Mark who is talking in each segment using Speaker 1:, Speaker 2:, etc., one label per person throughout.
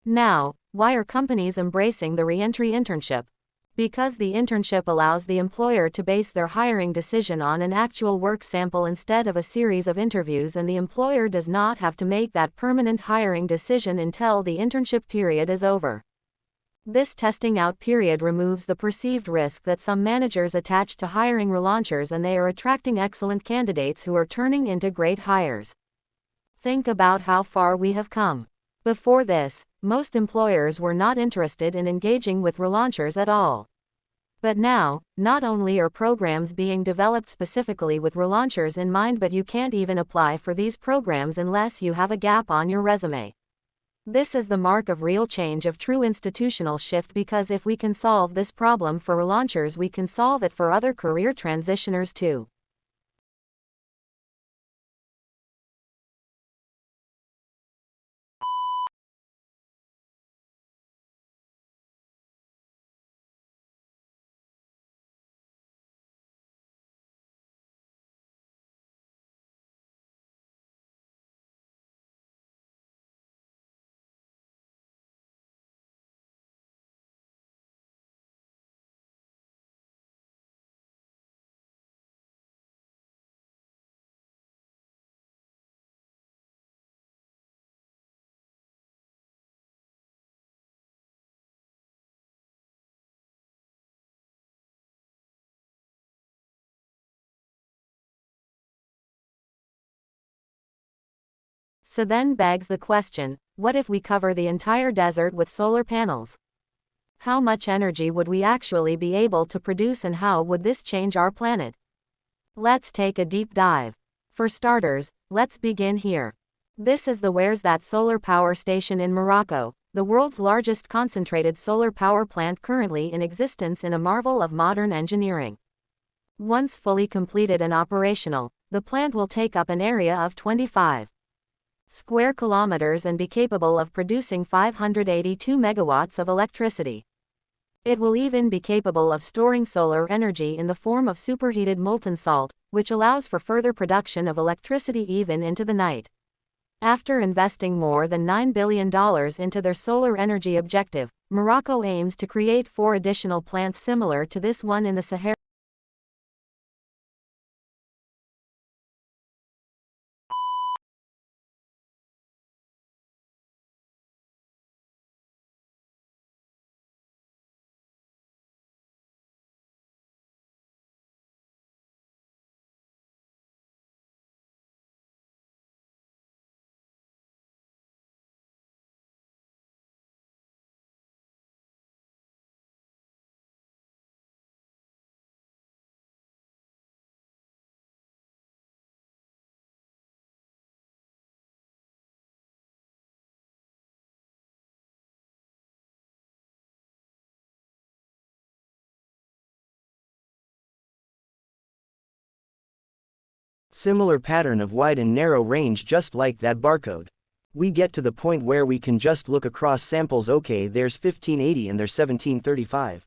Speaker 1: Now, why are companies embracing the re-entry internship? Because the internship allows the employer to base their hiring decision on an actual work sample instead of a series of interviews, and the employer does not have to make that permanent hiring decision until the internship period is over. This testing out period removes the perceived risk that some managers attach to hiring relaunchers, and they are attracting excellent candidates who are turning into great hires. Think about how far we have come. Before this, most employers were not interested in engaging with relaunchers at all. But now, not only are programs being developed specifically with relaunchers in mind, but you can't even apply for these programs unless you have a gap on your resume. This is the mark of real change, of true institutional shift, because if we can solve this problem for relaunchers, we can solve it for other career transitioners too. So then begs the question, what if we cover the entire desert with solar panels? How much energy would we actually be able to produce, and how would this change our planet? Let's take a deep dive. For starters, let's begin here. This is the Where's That solar power station in Morocco, the world's largest concentrated solar power plant currently in existence in a marvel of modern engineering. Once fully completed and operational, the plant will take up an area of 25 square kilometers and be capable of producing 582 megawatts of electricity. It will even be capable of storing solar energy in the form of superheated molten salt, which allows for further production of electricity even into the night. After investing more than $9 billion into their solar energy objective, Morocco aims to create 4 additional plants similar to this one in the Sahara.
Speaker 2: Similar pattern of wide and narrow range, just like that barcode. We get to the point where we can just look across samples. Okay, there's 1580 and there's 1735.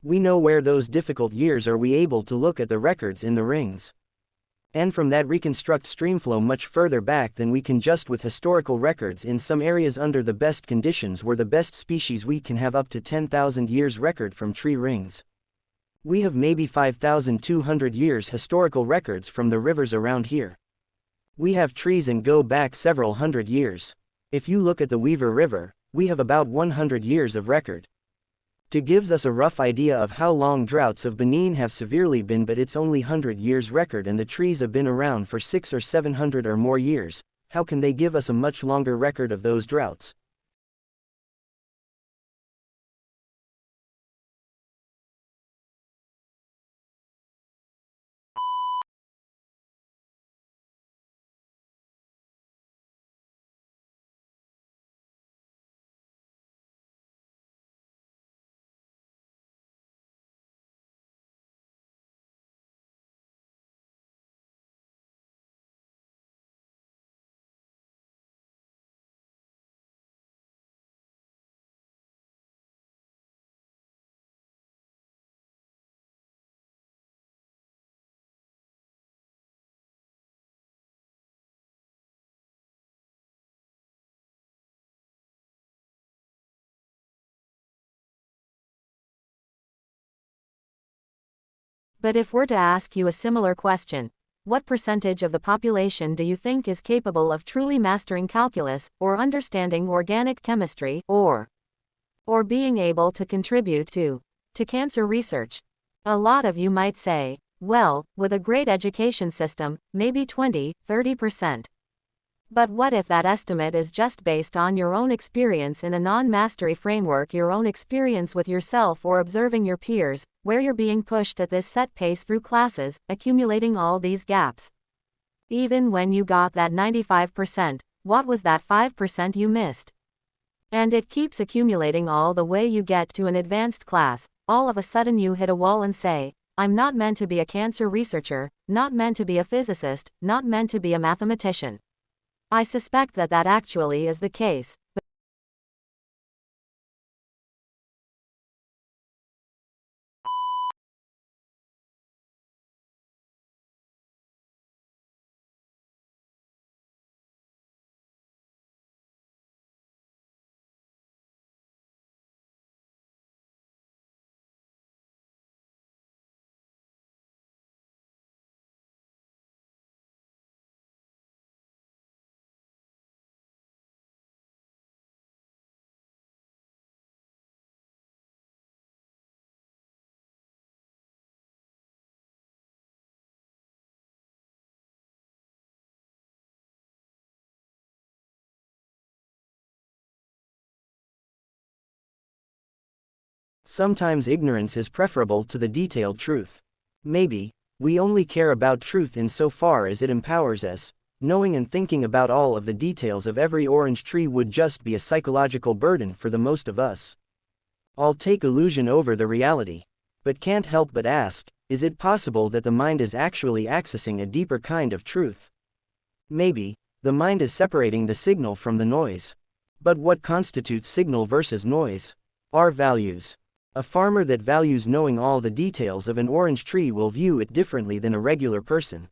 Speaker 2: We know where those difficult years are. We able to look at the records in the rings, and from that reconstruct streamflow much further back than we can just with historical records. In some areas under the best conditions were the best species, we can have up to 10,000 years record from tree rings. We have maybe 5,200 years historical records from the rivers around here. We have trees and go back several hundred years. If you look at the Weaver River, we have about 100 years of record. To gives us a rough idea of how long droughts of Benin have severely been, but it's only 100 years record and the trees have been around for 600 or 700 or more years. How can they give us a much longer record of those droughts?
Speaker 1: But if we're to ask you a similar question, what percentage of the population do you think is capable of truly mastering calculus, or understanding organic chemistry, or being able to contribute to cancer research? A lot of you might say, well, with a great education system, maybe 20–30%. But what if that estimate is just based on your own experience in a non-mastery framework, your own experience with yourself or observing your peers, where you're being pushed at this set pace through classes, accumulating all these gaps? Even when you got that 95%, what was that 5% you missed? And it keeps accumulating all the way you get to an advanced class. All of a sudden you hit a wall and say, I'm not meant to be a cancer researcher, not meant to be a physicist, not meant to be a mathematician. I suspect that actually is the case.
Speaker 2: Sometimes ignorance is preferable to the detailed truth. Maybe, we only care about truth insofar as it empowers us. Knowing and thinking about all of the details of every orange tree would just be a psychological burden for the most of us. I'll take illusion over the reality. But can't help but ask, is it possible that the mind is actually accessing a deeper kind of truth? Maybe, the mind is separating the signal from the noise. But what constitutes signal versus noise? Our values. A farmer that values knowing all the details of an orange tree will view it differently than a regular person.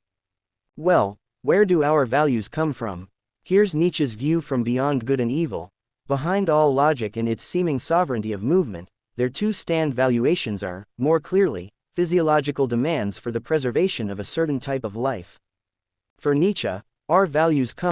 Speaker 2: Well, where do our values come from? Here's Nietzsche's view from beyond good and evil. Behind all logic and its seeming sovereignty of movement, their two stand valuations are, more clearly, physiological demands for the preservation of a certain type of life. For Nietzsche, our values come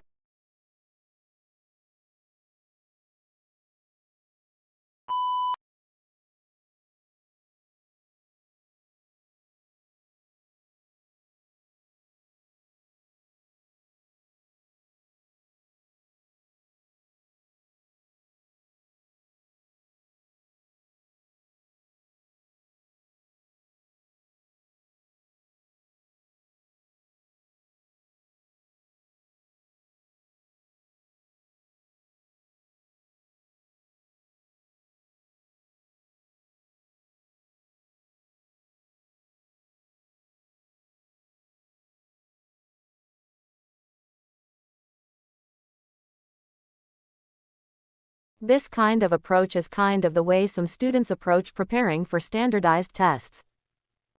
Speaker 1: This kind of approach is kind of the way some students approach preparing for standardized tests.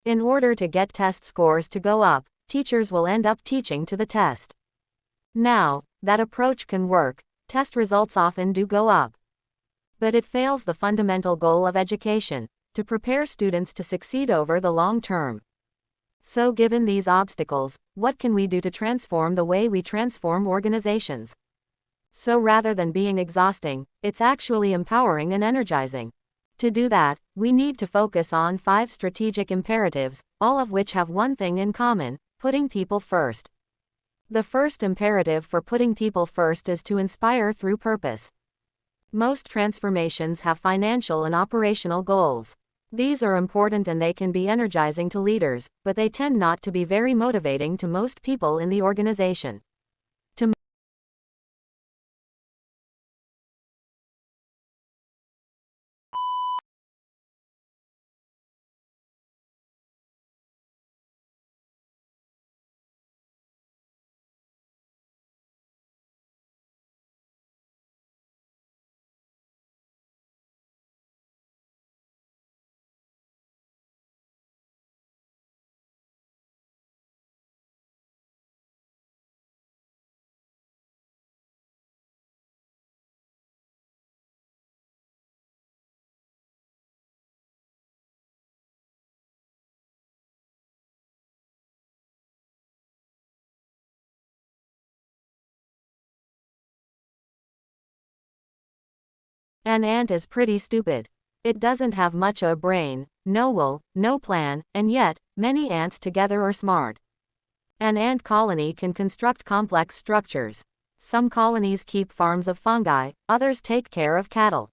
Speaker 1: In order to get test scores to go up, teachers will end up teaching to the test. Now, that approach can work, test results often do go up. But it fails the fundamental goal of education, to prepare students to succeed over the long term. So given these obstacles, what can we do to transform the way we transform organizations? So rather than being exhausting, it's actually empowering and energizing. To do that, we need to focus on 5 strategic imperatives, all of which have one thing in common: putting people first. The first imperative for putting people first is to inspire through purpose. Most transformations have financial and operational goals. These are important and they can be energizing to leaders, but they tend not to be very motivating to most people in the organization. An ant is pretty stupid. It doesn't have much of a brain, no will, no plan, and yet, many ants together are smart. An ant colony can construct complex structures. Some colonies keep farms of fungi, others take care of cattle.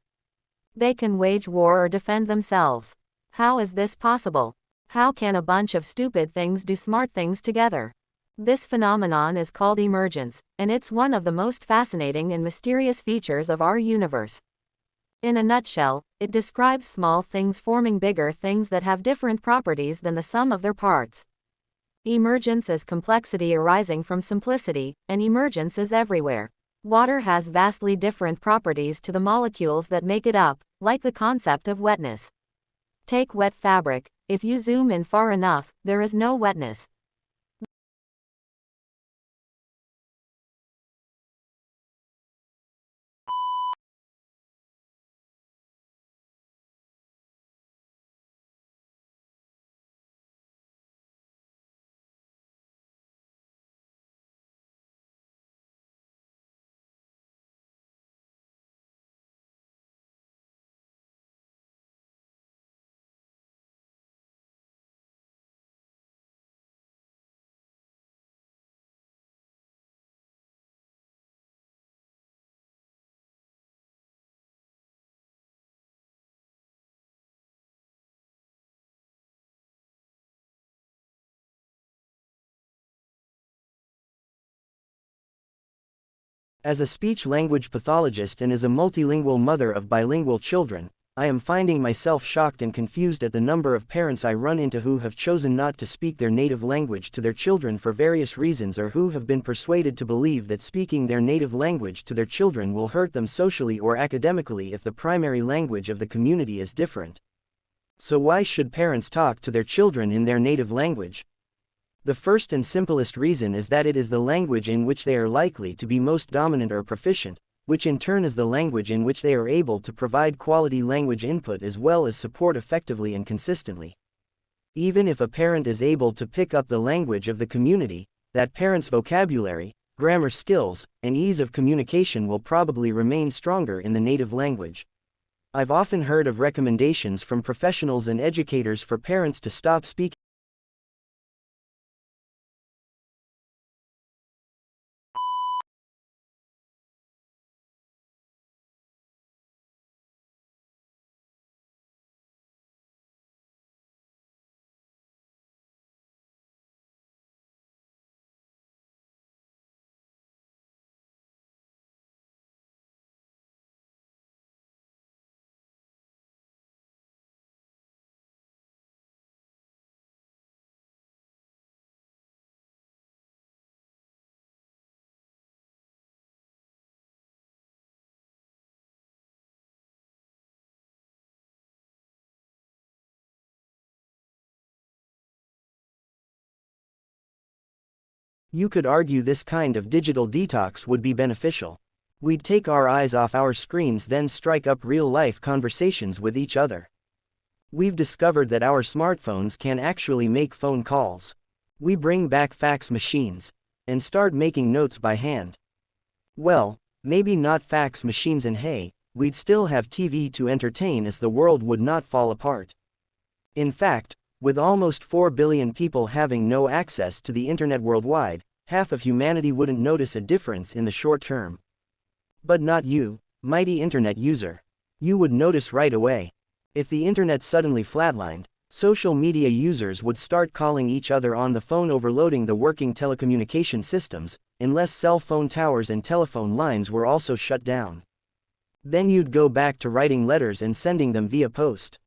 Speaker 1: They can wage war or defend themselves. How is this possible? How can a bunch of stupid things do smart things together? This phenomenon is called emergence, and it's one of the most fascinating and mysterious features of our universe. In a nutshell, it describes small things forming bigger things that have different properties than the sum of their parts. Emergence is complexity arising from simplicity, and emergence is everywhere. Water has vastly different properties to the molecules that make it up, like the concept of wetness. Take wet fabric. If you zoom in far enough, there is no wetness.
Speaker 2: As a speech-language pathologist and as a multilingual mother of bilingual children, I am finding myself shocked and confused at the number of parents I run into who have chosen not to speak their native language to their children for various reasons, or who have been persuaded to believe that speaking their native language to their children will hurt them socially or academically if the primary language of the community is different. So why should parents talk to their children in their native language? The first and simplest reason is that it is the language in which they are likely to be most dominant or proficient, which in turn is the language in which they are able to provide quality language input as well as support effectively and consistently. Even if a parent is able to pick up the language of the community, that parent's vocabulary, grammar skills, and ease of communication will probably remain stronger in the native language. I've often heard of recommendations from professionals and educators for parents to stop speaking You could argue this kind of digital detox would be beneficial. We'd take our eyes off our screens, then strike up real-life conversations with each other. We've discovered that our smartphones can actually make phone calls. We bring back fax machines and start making notes by hand. Well, maybe not fax machines, and hey, we'd still have TV to entertain, as the world would not fall apart. In fact, with almost 4 billion people having no access to the internet worldwide, half of humanity wouldn't notice a difference in the short term. But not you, mighty internet user. You would notice right away. If the internet suddenly flatlined, social media users would start calling each other on the phone, overloading the working telecommunication systems, unless cell phone towers and telephone lines were also shut down. Then you'd go back to writing letters and sending them via post.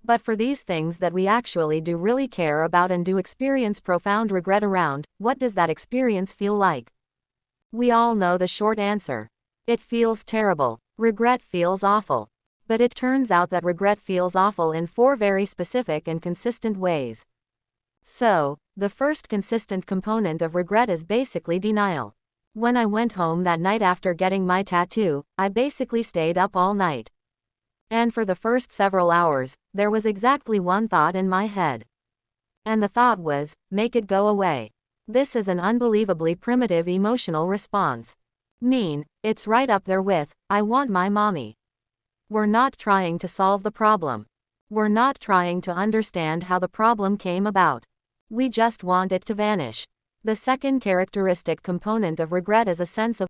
Speaker 1: But for these things that we actually do really care about and do experience profound regret around, what does that experience feel like? We all know the short answer. It feels terrible. Regret feels awful. But it turns out that regret feels awful in 4 very specific and consistent ways. So, the first consistent component of regret is basically denial. When I went home that night after getting my tattoo, I basically stayed up all night. And for the first several hours, there was exactly one thought in my head. And the thought was, make it go away. This is an unbelievably primitive emotional response. It's right up there with, I want my mommy. We're not trying to solve the problem. We're not trying to understand how the problem came about. We just want it to vanish. The second characteristic component of regret is a sense of